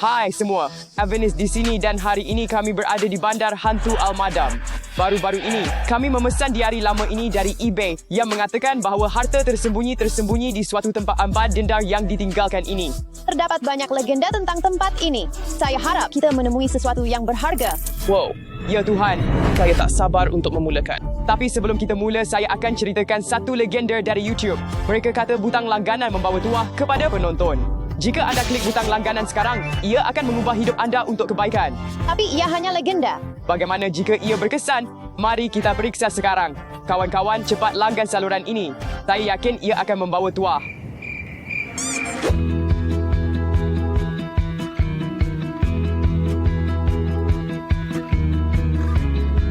Hai semua, Avenis di sini dan hari ini kami berada di Bandar Hantu Al-Madam. Baru-baru ini, kami memesan diari lama ini dari eBay yang mengatakan bahawa harta tersembunyi di suatu tempat ambar dendar yang ditinggalkan ini. Terdapat banyak legenda tentang tempat ini. Saya harap kita menemui sesuatu yang berharga. Wow, Ya Tuhan, saya tak sabar untuk memulakan. tapi sebelum kita mula, saya akan ceritakan satu legenda dari YouTube. Mereka kata butang langganan membawa tuah kepada penonton. Jika anda klik butang langganan sekarang, ia akan mengubah hidup anda untuk kebaikan. Tapi ia hanya legenda. Bagaimana jika ia berkesan? Mari kita periksa sekarang. Kawan-kawan, cepat langgan saluran ini. Saya yakin ia akan membawa tuah.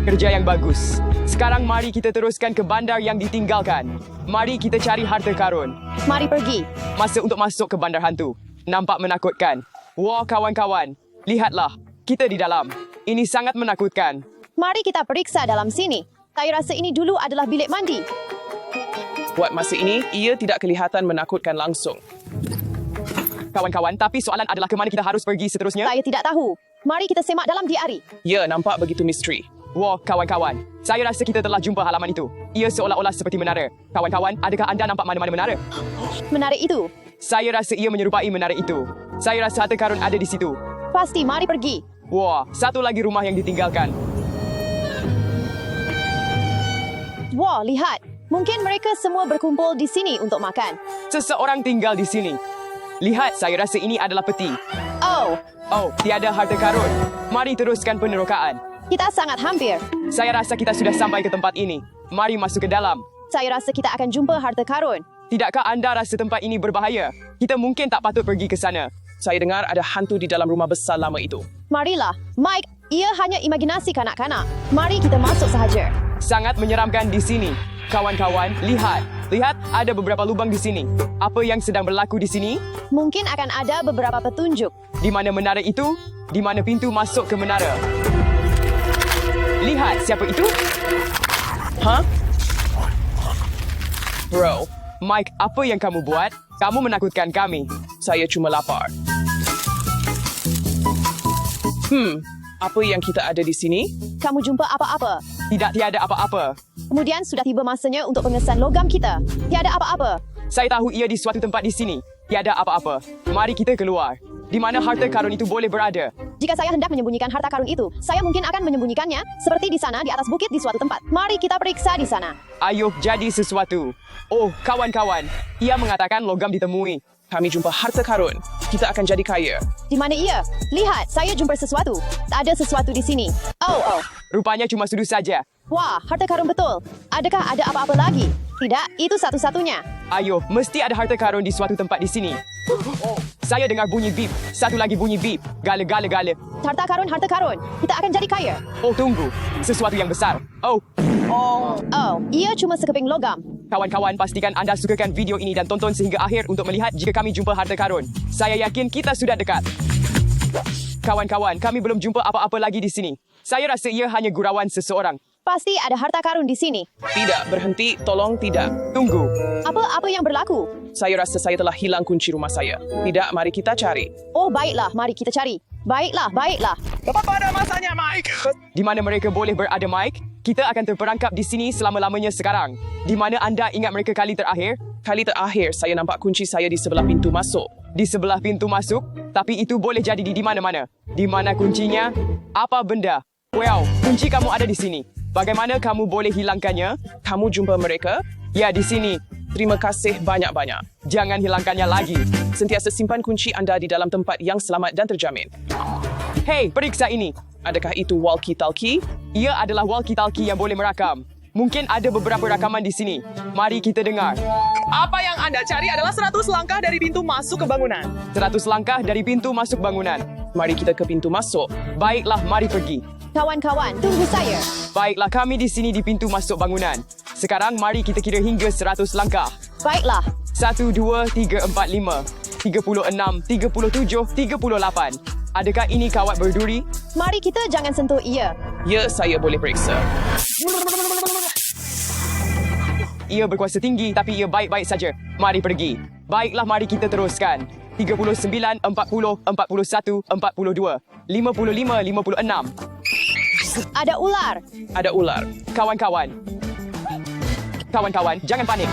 Kerja yang bagus. Sekarang mari kita teruskan ke bandar yang ditinggalkan. Mari kita cari harta karun. Mari pergi. Masa untuk masuk ke bandar hantu. Nampak menakutkan. Wah kawan-kawan, lihatlah. Kita di dalam. Ini sangat menakutkan. Mari kita periksa dalam sini. Saya rasa ini dulu adalah bilik mandi. Buat masa ini, ia tidak kelihatan menakutkan langsung. Kawan-kawan, tapi soalan adalah ke mana kita harus pergi seterusnya? Saya tidak tahu. Mari kita semak dalam diari. Ya, nampak begitu misteri. Wah kawan-kawan, saya rasa kita telah jumpa halaman itu. Ia seolah-olah seperti menara. Kawan-kawan, adakah anda nampak mana-mana menara? Menara itu. Saya rasa ia menyerupai menara itu. Saya rasa harta karun ada di situ. Pasti, mari pergi. Wah, satu lagi rumah yang ditinggalkan. Wah, lihat. Mungkin mereka semua berkumpul di sini untuk makan. Seseorang tinggal di sini. Lihat, saya rasa ini adalah peti. Oh, Oh, tiada harta karun. Mari teruskan penerokaan. kita sangat hampir. Saya rasa kita sudah sampai ke tempat ini. Mari masuk ke dalam. Saya rasa kita akan jumpa harta karun. Tidakkah anda rasa tempat ini berbahaya? Kita mungkin tak patut pergi ke sana. Saya dengar ada hantu di dalam rumah besar lama itu. Marilah. Mike, ia hanya imajinasi kanak-kanak. Mari kita masuk sahaja. Sangat menyeramkan di sini. Kawan-kawan, lihat. Lihat, ada beberapa lubang di sini. Apa yang sedang berlaku di sini? Mungkin akan ada beberapa petunjuk. Di mana menara itu? Di mana pintu masuk ke menara? Lihat, siapa itu? Hah? Bro, Mike, apa yang kamu buat? Kamu menakutkan kami. saya cuma lapar. Apa yang kita ada di sini? Kamu jumpa apa-apa? Tiada apa-apa. Kemudian sudah tiba masanya untuk pengesan logam kita. Tiada apa-apa. Saya tahu ia di suatu tempat di sini. Tiada apa-apa. Mari kita keluar. Di mana harta karun itu boleh berada? Jika saya hendak menyembunyikan harta karun itu, saya mungkin akan menyembunyikannya seperti di sana di atas bukit di suatu tempat. Mari kita periksa di sana. Ayo jadi sesuatu. Oh, kawan-kawan. Ia mengatakan logam ditemui. Kami jumpa harta karun. Kita akan jadi kaya. Di mana ia? Lihat, saya jumpa sesuatu. Ada sesuatu di sini. Oh. Rupanya cuma sudut saja. Wah, harta karun betul. Adakah ada apa-apa lagi? Tidak, itu satu-satunya. Ayo, mesti ada harta karun di suatu tempat di sini. Saya dengar bunyi bip. Satu lagi bunyi bip. Gale. Harta karun. Kita akan jadi kaya. Oh, tunggu. Sesuatu yang besar. Oh, Oh, ia cuma sekeping logam. kawan-kawan, pastikan anda sukakan video ini dan tonton sehingga akhir untuk melihat jika kami jumpa harta karun. Saya yakin kita sudah dekat. Kawan-kawan, kami belum jumpa apa-apa lagi di sini. Saya rasa ia hanya gurauan seseorang. Pasti ada harta karun di sini. Tidak, berhenti. Tolong tidak. Tunggu. Apa yang berlaku? Saya rasa saya telah hilang kunci rumah saya. Tidak, mari kita cari. Oh, baiklah, mari kita cari. Baiklah. Tepat pada masanya, Mike. Di mana mereka boleh berada, Mike? Kita akan terperangkap di sini selama-lamanya sekarang. Di mana anda ingat mereka kali terakhir? Kali terakhir, saya nampak kunci saya di sebelah pintu masuk. Di sebelah pintu masuk, tapi itu boleh jadi di mana-mana. Di mana kuncinya? Apa benda? Well, kunci kamu ada di sini. Bagaimana kamu boleh hilangkannya? Kamu jumpa mereka? Ya, di sini. Terima kasih banyak-banyak. Jangan hilangkannya lagi. Sentiasa simpan kunci anda di dalam tempat yang selamat dan terjamin. Hei, periksa ini. Adakah itu walkie-talkie? Ia adalah walkie-talkie yang boleh merakam. Mungkin ada beberapa rakaman di sini. Mari kita dengar. Apa yang anda cari adalah 100 langkah dari pintu masuk ke bangunan. 100 langkah dari pintu masuk bangunan. Mari kita ke pintu masuk. Baiklah, mari pergi. Kawan-kawan, tunggu saya. Baiklah, kami di sini di pintu masuk bangunan. Sekarang mari kita kira hingga 100 langkah. Baiklah. 1, 2, 3, 4, 5, 36, 37, 38. Adakah ini kawat berduri? Mari kita jangan sentuh ia. Ya, saya boleh periksa. Ia berkuasa tinggi tapi ia baik-baik saja. Mari pergi. Baiklah, mari kita teruskan. 39, 40, 41, 42, 55, 56. Ada ular. Ada ular. Kawan-kawan. Kawan-kawan, jangan panik.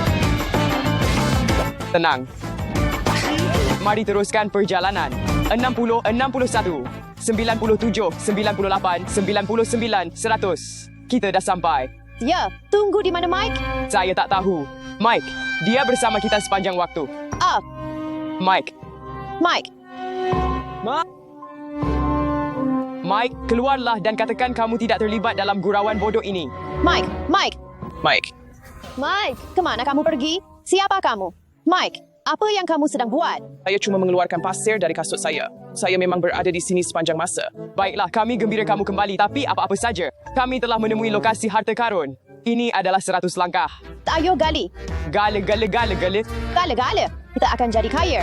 Tenang. Mari teruskan perjalanan. 60, 61, 97, 98, 99, 100. Kita dah sampai. Ya, tunggu di mana Mike? Saya tak tahu. Mike, dia bersama kita sepanjang waktu. Ah, Mike, Mike. Mike, keluarlah dan katakan kamu tidak terlibat dalam gurauan bodoh ini. Mike, Mike. Mike. Mike, kemana kamu pergi? Siapa kamu? Mike, apa yang kamu sedang buat? Saya cuma mengeluarkan pasir dari kasut saya. Saya memang berada di sini sepanjang masa. Baiklah, kami gembira kamu kembali. Tapi apa-apa saja, kami telah menemui lokasi harta karun. Ini adalah 100 langkah. Ayo gali. Gale. Gale. Kita akan jadi kaya.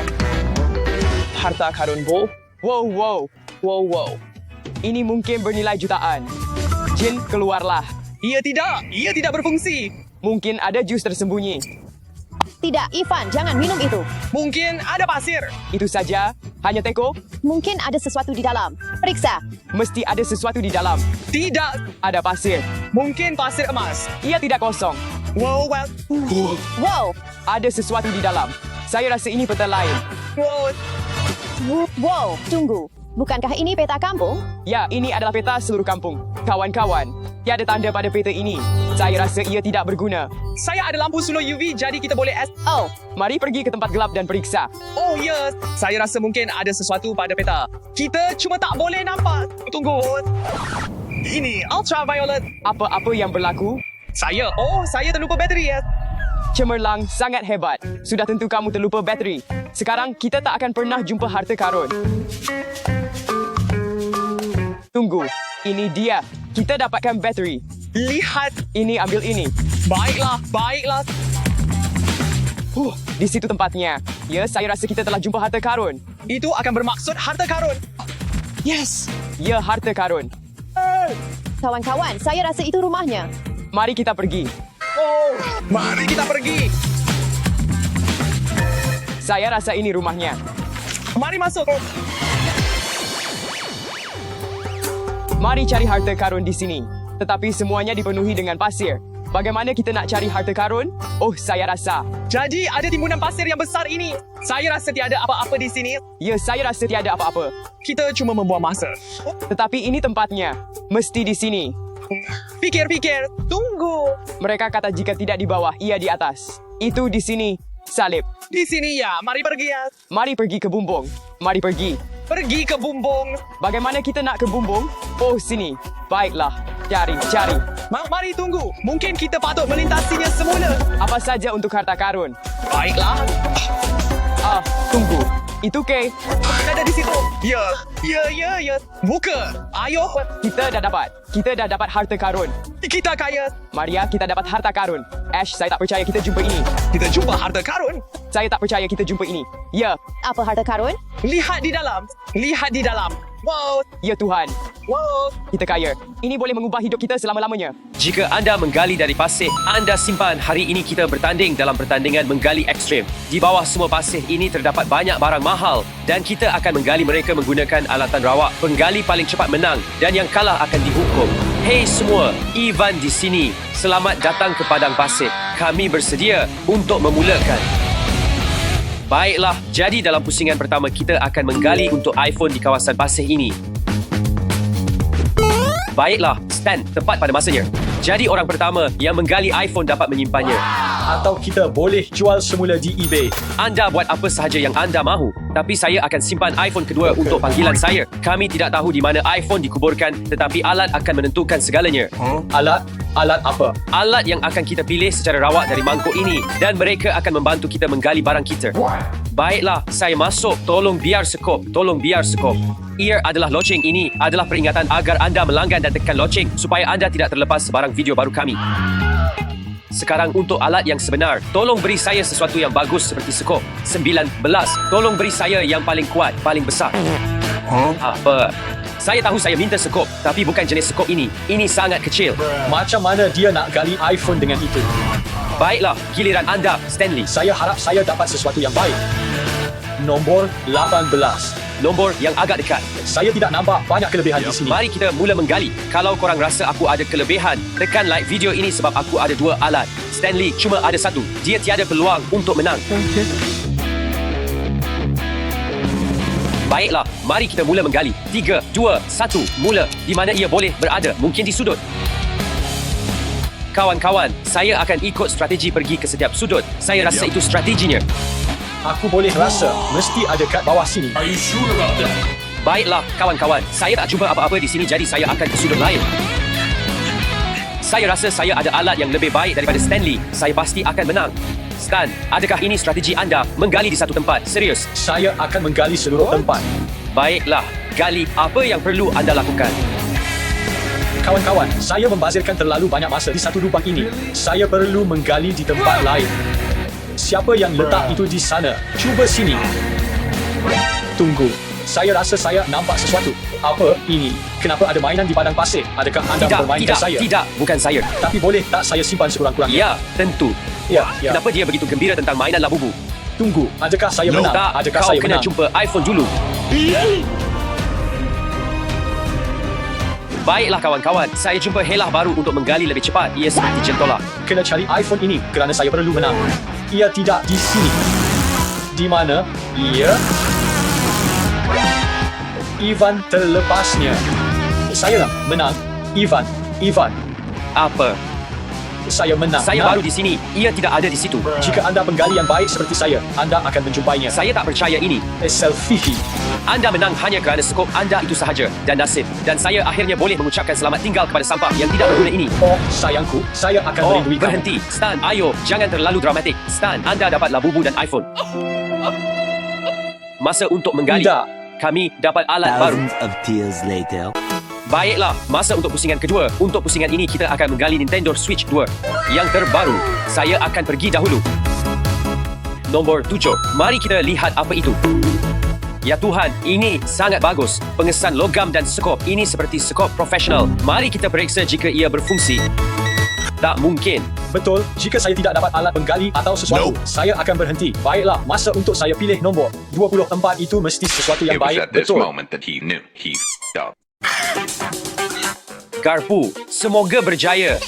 Harta karun, Bo. Wow. Wow. Ini mungkin bernilai jutaan. Jin, keluarlah. Ia tidak berfungsi. Mungkin ada jus tersembunyi. Tidak, Ivan, jangan minum itu. Mungkin ada pasir. Itu saja? Hanya teko? Mungkin ada sesuatu di dalam. Periksa. Mesti ada sesuatu di dalam. Tidak. Ada pasir. Mungkin pasir emas. Ia tidak kosong. Wow. Wow. Ada sesuatu di dalam. Saya rasa ini peta lain. Wow, tunggu. Bukankah ini peta kampung? Ya, ini adalah peta seluruh kampung. Kawan-kawan, tiada tanda pada peta ini. Saya rasa ia tidak berguna. Saya ada lampu suluh UV, jadi kita boleh Oh, Mari pergi ke tempat gelap dan periksa. Oh ya, saya rasa mungkin ada sesuatu pada peta. Kita cuma tak boleh nampak. Tunggu. Ini ultraviolet. Apa-apa yang berlaku? Saya terlupa bateri ya. Cemerlang, sangat hebat. Sudah tentu kamu terlupa bateri. Sekarang kita tak akan pernah jumpa harta karun. Tunggu, ini dia. Kita dapatkan bateri. Lihat. Ini ambil ini. Baiklah. Di situ tempatnya. Ya, saya rasa kita telah jumpa harta karun. Itu akan bermaksud harta karun. Yes. Ya, harta karun. kawan-kawan, saya rasa itu rumahnya. Mari kita pergi. Oh, mari kita pergi. Saya rasa ini rumahnya. Mari masuk. Mari cari harta karun di sini. Tetapi semuanya dipenuhi dengan pasir. Bagaimana kita nak cari harta karun? Oh, saya rasa. Jadi ada timbunan pasir yang besar ini. Saya rasa tiada apa-apa di sini. Ya, saya rasa tiada apa-apa. Kita cuma membuang masa. Tetapi ini tempatnya. Mesti di sini. Fikir. Tunggu. Mereka kata jika tidak di bawah, ia di atas. Itu di sini. Salib. Di sini ya. Mari pergi ya. Mari pergi ke bumbung. Mari pergi. Pergi ke bumbung. Bagaimana kita nak ke bumbung? Oh, sini. Baiklah. Cari. Mari tunggu. Mungkin kita patut melintasinya semula. Apa saja untuk harta karun? Baiklah. Tunggu. Itu Kay. Ada di situ. Ya. Buka. Ayo. Kita dah dapat harta karun. Kita kaya. Maria, kita dapat harta karun. Ash, saya tak percaya kita jumpa ini. Kita jumpa harta karun. Saya tak percaya kita jumpa ini. Ya, Apa harta karun? Lihat di dalam. Wow. ya Tuhan. Wow. Kita kaya. Ini boleh mengubah hidup kita selama-lamanya. Jika anda menggali dari pasir, anda simpan. Hari ini kita bertanding dalam pertandingan menggali ekstrim. Di bawah semua pasir ini terdapat banyak barang mahal dan kita akan menggali mereka menggunakan alatan rawak. Penggali paling cepat menang dan yang kalah akan dihukum. Hey semua, Ivan di sini. Selamat datang ke padang pasir. Kami bersedia untuk memulakan. Baiklah, jadi dalam pusingan pertama kita akan menggali untuk iPhone di kawasan pasir ini. Baiklah, stand tepat pada masanya. Jadi orang pertama yang menggali iPhone dapat menyimpannya. Atau kita boleh jual semula di eBay. Anda buat apa sahaja yang anda mahu. Tapi saya akan simpan iPhone kedua untuk panggilan saya. Kami tidak tahu di mana iPhone dikuburkan, tetapi alat akan menentukan segalanya. Alat apa? Alat yang akan kita pilih secara rawak dari mangkuk ini dan mereka akan membantu kita menggali barang kita. Baiklah, saya masuk. Tolong biar sekop. Ia adalah loceng. Ini adalah peringatan agar anda melanggan dan tekan loceng supaya anda tidak terlepas sebarang video baru kami. Sekarang untuk alat yang sebenar. Tolong beri saya sesuatu yang bagus seperti sekop. 19. Tolong beri saya yang paling kuat, paling besar. Apa? Saya tahu saya minta sekop, tapi bukan jenis sekop ini. Ini sangat kecil. Macam mana dia nak gali iPhone dengan itu? Baiklah, giliran anda, Stanley. Saya harap saya dapat sesuatu yang baik. Nombor 18. Nombor yang agak dekat. Saya tidak nampak banyak kelebihan di sini. Mari kita mula menggali. Kalau korang rasa aku ada kelebihan, tekan like video ini sebab aku ada 2 alat. Stanley cuma ada 1. Dia tiada peluang untuk menang. Baiklah, mari kita mula menggali. 3, 2, 1, mula. Di mana ia boleh berada? Mungkin di sudut. Kawan-kawan, saya akan ikut strategi pergi ke setiap sudut. Saya rasa itu strateginya. Aku boleh rasa mesti ada kat bawah sini. Baiklah, kawan-kawan. Saya tak jumpa apa-apa di sini, jadi saya akan ke sudut lain. Saya rasa saya ada alat yang lebih baik daripada Stanley. Saya pasti akan menang. Stan, adakah ini strategi anda menggali di satu tempat? Serius? Saya akan menggali seluruh tempat. Baiklah, gali apa yang perlu anda lakukan. Kawan-kawan, saya membazirkan terlalu banyak masa di satu lubang ini. Saya perlu menggali di tempat lain. Siapa yang letak itu di sana? Cuba sini. Tunggu. Saya rasa saya nampak sesuatu. Apa ini? Kenapa ada mainan di padang pasir? Adakah anda bermain dengan saya? Tidak, bukan saya. Tapi boleh tak saya simpan sekurang-kurangnya? Ya, tentu. Ya. Kenapa dia begitu gembira tentang mainan labubu? Tunggu, adakah saya menang? Tak, Adakah kau saya kena menang? jumpa iPhone dulu. Baiklah kawan-kawan, saya jumpa helah baru untuk menggali lebih cepat. Ia seperti jentolak. Kena cari iPhone ini kerana saya perlu menang. Ia tidak di sini. Di mana? Ia? Ivan terlepasnya. Saya menang. Ivan. Apa? Saya menang. Saya baru di sini. Ia tidak ada di situ. Jika anda penggali yang baik seperti saya, anda akan menjumpainya. Saya tak percaya ini. Selfie. Anda menang hanya kerana skop anda itu sahaja dan nasib. Dan saya akhirnya boleh mengucapkan selamat tinggal kepada sampah yang tidak berguna ini. Oh, sayangku, saya akan merindui kamu. Berhenti. Stan, ayo, jangan terlalu dramatik. Stan, anda dapat labubu dan iPhone. Masa untuk menggali. Tidak. Kami dapat alat baru. Thousands of tears later. Baiklah, masa untuk pusingan kedua. Untuk pusingan ini, kita akan menggali Nintendo Switch 2 yang terbaru. Saya akan pergi dahulu. Nombor 7. Mari kita lihat apa itu. Ya Tuhan, ini sangat bagus. Pengesan logam dan skop. Ini seperti skop profesional. Mari kita periksa jika ia berfungsi. Tak mungkin. Betul, jika saya tidak dapat alat penggali atau sesuatu, saya akan berhenti. Baiklah, masa untuk saya pilih nombor 24 itu mesti sesuatu yang It was baik. at this Betul. moment that he knew he f***ed up. Garpu, semoga berjaya.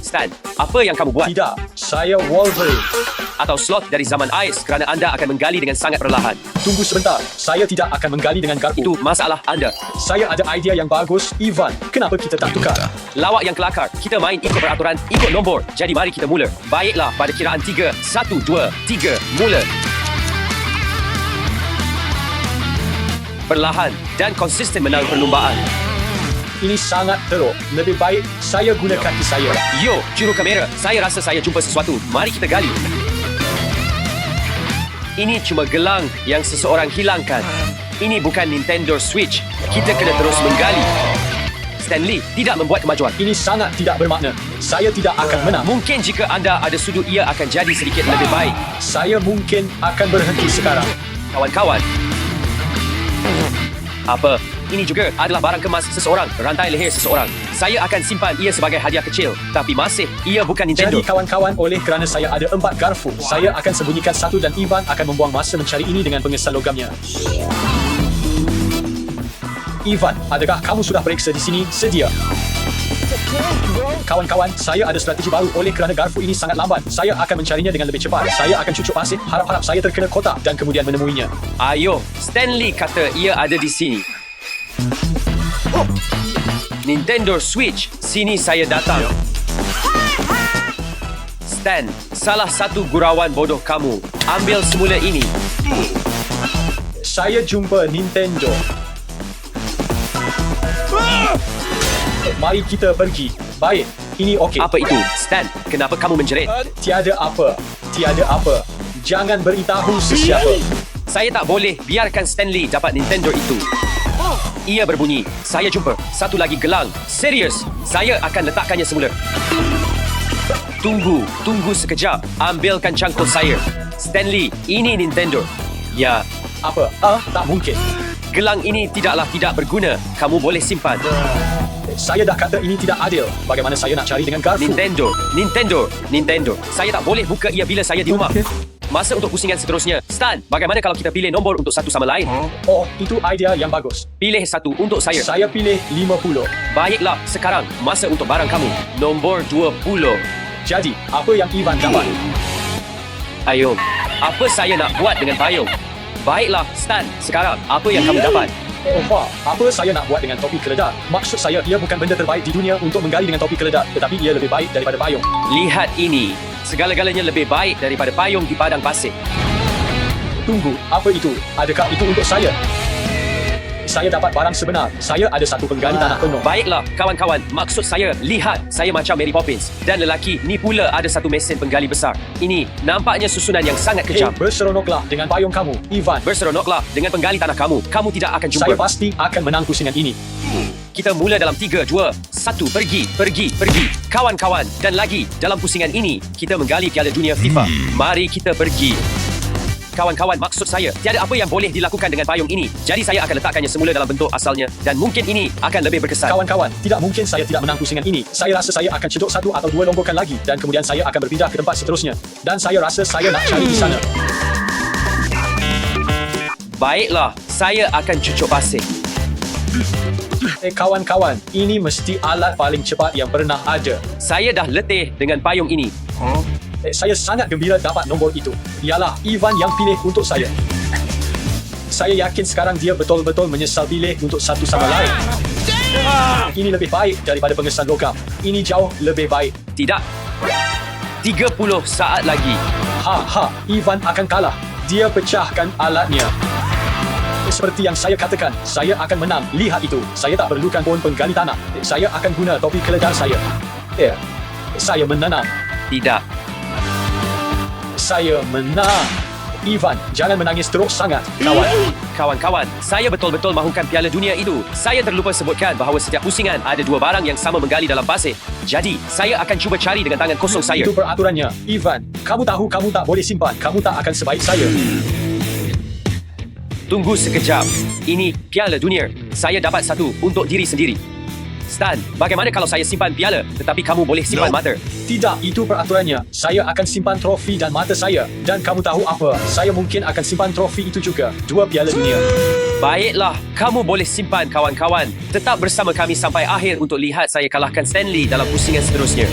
Stan, apa yang kamu buat? Tidak, saya Wolverine. Atau slot dari zaman ais kerana anda akan menggali dengan sangat perlahan. Tunggu sebentar, saya tidak akan menggali dengan garpu. Itu masalah anda. Saya ada idea yang bagus, Ivan. Kenapa kita tak tukar? Lawak yang kelakar. Kita main ikut peraturan, ikut nombor. Jadi mari kita mula. Baiklah, pada kiraan 3. 1, 2, 3, mula. Perlahan dan konsisten menang perlumbaan. Ini sangat teruk. Lebih baik saya guna kaki saya. Yo, juru kamera. Saya rasa saya jumpa sesuatu. Mari kita gali. Ini cuma gelang yang seseorang hilangkan. Ini bukan Nintendo Switch. Kita kena terus menggali. Stanley tidak membuat kemajuan. Ini sangat tidak bermakna. Saya tidak akan menang. Mungkin jika anda ada sudut, ia akan jadi sedikit lebih baik. Saya mungkin akan berhenti sekarang. Kawan-kawan. Apa? Ini juga adalah barang kemas seseorang, rantai leher seseorang. Saya akan simpan ia sebagai hadiah kecil. Tapi masih, ia bukan Nintendo. Jadi kawan-kawan, oleh kerana saya ada 4 garpu, saya akan sembunyikan satu dan Ivan akan membuang masa mencari ini dengan pengesan logamnya. Ivan, adakah kamu sudah periksa di sini? Sedia. Kawan-kawan, saya ada strategi baru. Oleh kerana garpu ini sangat lambat, saya akan mencarinya dengan lebih cepat. Saya akan cucuk pasir, harap-harap saya terkena kotak dan kemudian menemuinya. Ayo, Stanley kata ia ada di sini. Nintendo Switch, sini saya datang. Stan, salah satu gurauan bodoh kamu. Ambil semula ini. Saya jumpa Nintendo. Mari kita pergi. Baik, ini okey. Apa itu? Stan, kenapa kamu menjerit? Tiada apa. Jangan beritahu sesiapa. Saya tak boleh biarkan Stanley dapat Nintendo itu. Ia berbunyi. Saya jumpa satu lagi gelang. Serius, saya akan letakkannya semula. Tunggu sekejap. Ambilkan cangkul saya. Stanley, ini Nintendo. Ya, Apa? Tak mungkin. gelang ini tidaklah tidak berguna. Kamu boleh simpan. Saya dah kata ini tidak adil. Bagaimana saya nak cari dengan garpu? Nintendo. Saya tak boleh buka ia bila saya di rumah. Masa untuk pusingan seterusnya. Stan, bagaimana kalau kita pilih nombor untuk satu sama lain? Oh, itu idea yang bagus. Pilih satu untuk saya. Saya pilih 50. Baiklah, sekarang masa untuk barang kamu. Nombor 20. Jadi, apa yang Ivan dapat? Ayung, apa saya nak buat dengan payung? Baiklah, Stan, sekarang apa yang kamu dapat? Oh, wah, apa saya nak buat dengan topi keledar? Maksud saya, ia bukan benda terbaik di dunia untuk menggali dengan topi keledar, tetapi ia lebih baik daripada payung. Lihat ini. Segala-galanya lebih baik daripada payung di padang pasir. Tunggu, apa itu? Adakah itu untuk saya? Saya dapat barang sebenar. Saya ada satu penggali tanah penuh. Baiklah, kawan-kawan. Maksud saya, lihat. Saya macam Mary Poppins. Dan lelaki ni pula ada satu mesin penggali besar. Ini nampaknya susunan yang sangat Hey, kejam. berseronoklah dengan payung kamu, Ivan. Berseronoklah dengan penggali tanah kamu. Kamu tidak akan jumpa. Saya pasti akan menang pusingan ini. Kita mula dalam 3, 2, 1. Pergi. Kawan-kawan. Dan lagi, dalam pusingan ini, kita menggali Piala Dunia FIFA. Mari kita pergi. Kawan-kawan, maksud saya, tiada apa yang boleh dilakukan dengan payung ini. Jadi saya akan letakkannya semula dalam bentuk asalnya. Dan mungkin ini akan lebih berkesan. Kawan-kawan, tidak mungkin saya tidak menang pusingan ini. Saya rasa saya akan cedok 1 atau 2 longgokan lagi. Dan kemudian saya akan berpindah ke tempat seterusnya. Dan saya rasa saya nak cari di sana. Baiklah, saya akan cucuk pasir. Kawan-kawan, ini mesti alat paling cepat yang pernah ada. Saya dah letih dengan payung ini. Saya sangat gembira dapat nombor itu. Ialah Ivan yang pilih untuk saya. Saya yakin sekarang dia betul-betul menyesal pilih untuk satu sama lain. Ini lebih baik daripada pengesan logam. Ini jauh lebih baik. Tidak. 30 saat lagi. Ivan akan kalah. Dia pecahkan alatnya. Seperti yang saya katakan, saya akan menang. Lihat itu. Saya tak perlukan pohon penggali tanah. Saya akan guna topi keledar saya. Saya menang. Tidak. Saya menang. Ivan, jangan menangis teruk sangat, kawan. Kawan-kawan, saya betul-betul mahukan Piala Dunia itu. Saya terlupa sebutkan bahawa setiap pusingan ada 2 barang yang sama menggali dalam pasir. Jadi, saya akan cuba cari dengan tangan kosong saya. Itu peraturannya. Ivan, kamu tahu kamu tak boleh simpan. Kamu tak akan sebaik saya. Tunggu sekejap. Ini Piala Dunia. Saya dapat satu untuk diri sendiri. Stan, bagaimana kalau saya simpan piala tetapi kamu boleh simpan mata? Tidak, itu peraturannya. Saya akan simpan trofi dan mata saya. Dan kamu tahu apa? Saya mungkin akan simpan trofi itu juga. 2 Piala Dunia. Baiklah, kamu boleh simpan kawan-kawan. Tetap bersama kami sampai akhir untuk lihat saya kalahkan Stanley dalam pusingan seterusnya.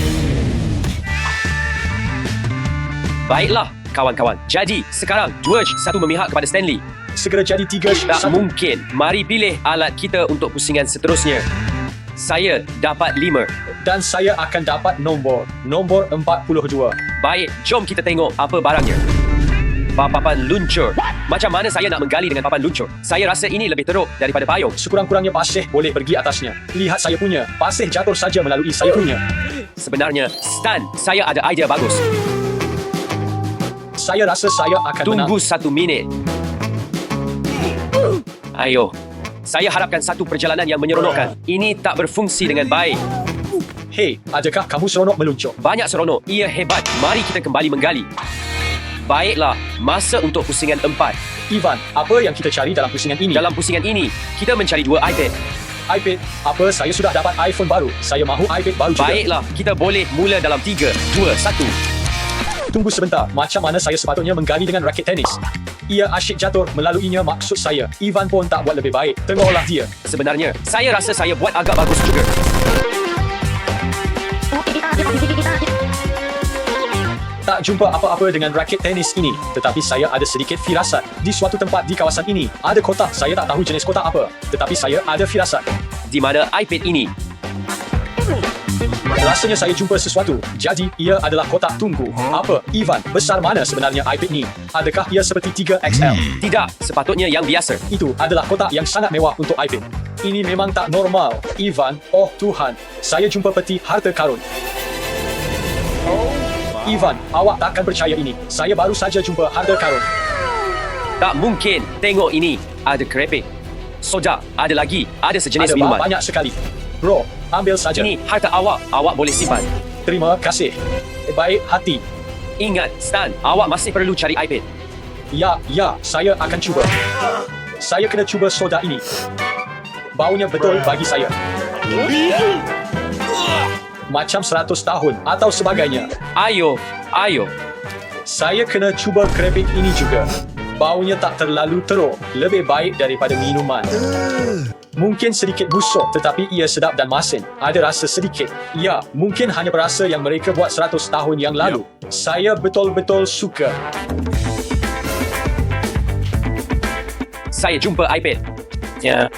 Baiklah, kawan-kawan. Jadi, sekarang George satu memihak kepada Stanley. Segera jadi 3-1. Tak mungkin. Mari pilih alat kita untuk pusingan seterusnya. Saya dapat 5. Dan saya akan dapat nombor 42. Baik, jom kita tengok apa barangnya. Papan luncur. Macam mana saya nak menggali dengan papan luncur? Saya rasa ini lebih teruk daripada payung. Sekurang-kurangnya pasir boleh pergi atasnya. Lihat saya punya. Pasir jatuh saja melalui saya punya. Sebenarnya, Stan, saya ada idea bagus. Saya rasa saya akan menang. Tunggu 1 minit. Ayo. Saya harapkan satu perjalanan yang menyeronokkan. Ini tak berfungsi dengan baik. Hei, adakah kamu seronok meluncur? Banyak seronok. Ia hebat. Mari kita kembali menggali. Baiklah, masa untuk pusingan 4. Ivan, apa yang kita cari dalam pusingan ini? Dalam pusingan ini, kita mencari 2 iPad. iPad? Apa? Saya sudah dapat iPhone baru. Saya mahu iPad baru juga. Baiklah, kita boleh mula dalam 3, 2, 1. Tunggu sebentar. Macam mana saya sepatutnya menggali dengan raket tenis? Ia asyik jatuh melaluinya, maksud saya. Ivan pun tak buat lebih baik. Tengoklah dia. Sebenarnya, saya rasa saya buat agak bagus juga. Tak jumpa apa-apa dengan raket tenis ini. Tetapi saya ada sedikit firasat. Di suatu tempat di kawasan ini, ada kotak. Saya tak tahu jenis kotak apa. Tetapi saya ada firasat. Di mana iPad ini? Rasanya saya jumpa sesuatu. Jadi, ia adalah kotak. Tunggu. Apa? Ivan, besar mana sebenarnya iPad ni? Adakah ia seperti 3XL? Tidak, sepatutnya yang biasa. Itu adalah kotak yang sangat mewah untuk iPad. Ini memang tak normal. Ivan, oh Tuhan. Saya jumpa peti harta karun. Ivan, awak takkan percaya ini. Saya baru saja jumpa harta karun. Tak mungkin. Tengok ini. Ada kerepek. Soda. Ada lagi. Ada sejenis Ada minuman. banyak sekali. Bro, ambil saja. Ini harta awak. Awak boleh simpan. Terima kasih. Baik hati. Ingat, Stan, awak masih perlu cari iPad. Ya, saya akan cuba. Saya kena cuba soda ini. Baunya betul bagi saya. Macam 100 tahun atau sebagainya. Ayo. Saya kena cuba keripik ini juga. Baunya tak terlalu teruk, lebih baik daripada minuman. Mungkin sedikit busuk, tetapi ia sedap dan masin. Ada rasa sedikit. Ya, mungkin hanya perasa yang mereka buat 100 tahun yang lalu. Saya betul-betul suka. Saya jumpa iPad. Ya.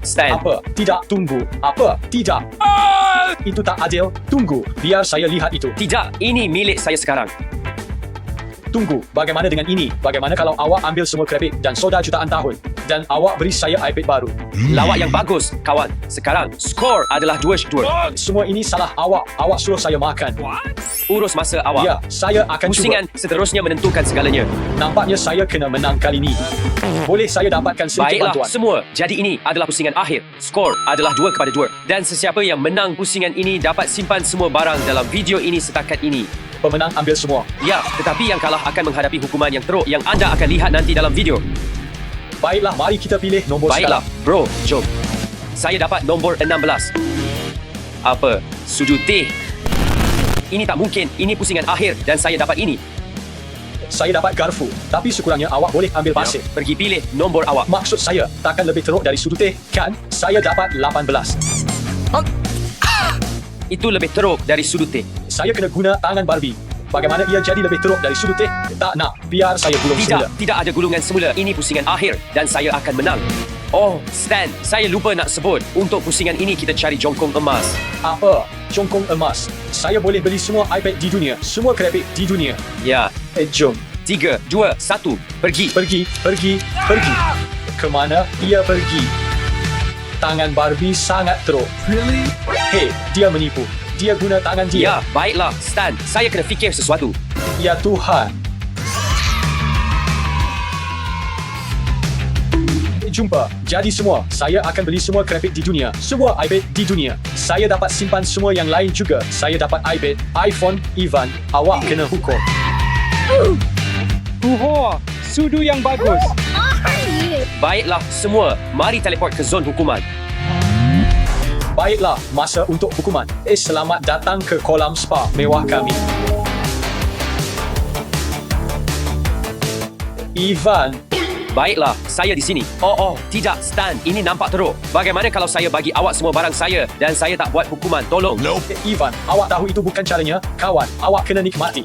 Stan. Apa? Tidak, tunggu. Apa? Tidak. Itu tak adil. Tunggu, biar saya lihat itu. Tidak, ini milik saya sekarang. Tunggu, bagaimana dengan ini? Bagaimana kalau awak ambil semua keripik dan soda jutaan tahun dan awak beri saya iPad baru? Lawak yang bagus, kawan. Sekarang, skor adalah 2-2. Semua ini salah awak. Awak suruh saya makan. Urus masa awak. Ya, saya akan Pusingan cuba. seterusnya menentukan segalanya. Nampaknya saya kena menang kali ini. Boleh saya dapatkan sedikit Baiklah, bantuan? semua. Jadi ini adalah pusingan akhir. Skor adalah 2-2. Dan sesiapa yang menang pusingan ini dapat simpan semua barang dalam video ini setakat ini. Pemenang ambil semua. Ya, tetapi yang kalah akan menghadapi hukuman yang teruk yang anda akan lihat nanti dalam video. Baiklah, mari kita pilih nombor Baiklah, sekarang. bro, jom. Saya dapat nombor 16. Apa? Sudu teh. Ini tak mungkin. Ini pusingan akhir dan saya dapat ini. Saya dapat garfu, tapi sekurangnya awak boleh ambil pasir. Pergi pilih nombor awak. Maksud saya, takkan lebih teruk dari sudu teh, kan? Saya dapat 18. Itu lebih teruk dari sudut teh. Saya kena guna tangan Barbie. Bagaimana ia jadi lebih teruk dari sudu teh? Tak nak, biar saya gulung semula. Tidak ada gulungan semula. Ini pusingan akhir dan saya akan menang. Oh, Stan, saya lupa nak sebut. Untuk pusingan ini kita cari jongkong emas. Apa? Jongkong emas. Saya boleh beli semua iPad di dunia, semua keripik di dunia. Ya, Jom. 3, 2, 1, pergi. Pergi. Kemana ia pergi? Tangan Barbie sangat teruk. Hei, dia menipu. Dia guna tangan Ya, dia. baiklah, Stan. Saya kena fikir sesuatu. Ya Tuhan. Jumpa. Jadi semua, saya akan beli semua keripik di dunia, semua iPad di dunia. Saya dapat simpan semua yang lain juga. Saya dapat iPad, iPhone, Ivan. Awak kena hukum. Sudu yang bagus. Baiklah, semua. Mari teleport ke zon hukuman. Baiklah, masa untuk hukuman. Selamat datang ke kolam spa mewah kami. Ivan, Baiklah, saya di sini. Oh, tidak, Stan. Ini nampak teruk. Bagaimana kalau saya bagi awak semua barang saya dan saya tak buat hukuman? Tolong. Ivan, awak tahu itu bukan caranya. Kawan, awak kena nikmati.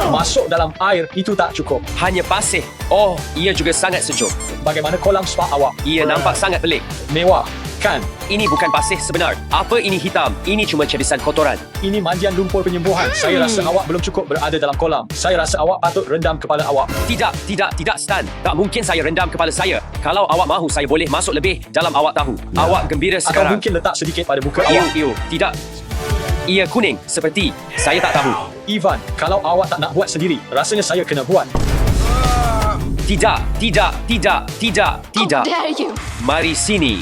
Masuk dalam air itu tak cukup. Hanya pasir. Oh, ia juga sangat sejuk. Bagaimana kolam spa awak? Ia nampak sangat pelik. Mewah, kan? Ini bukan pasir sebenar. Apa ini hitam? Ini cuma cebisan kotoran. Ini mandian lumpur penyembuhan. Saya rasa awak belum cukup berada dalam kolam. Saya rasa awak patut rendam kepala awak. Tidak, Stan. Tak mungkin saya rendam kepala saya. Kalau awak mahu, saya boleh masuk lebih dalam awak tahu. Awak gembira Atau sekarang. mungkin letak sedikit pada muka awak. Tidak. Ia kuning, seperti. Saya tak tahu. Ivan, kalau awak tak nak buat sendiri, rasanya saya kena buat. Tidak. How dare you? Mari sini.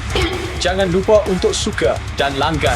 Jangan lupa untuk suka dan langgan.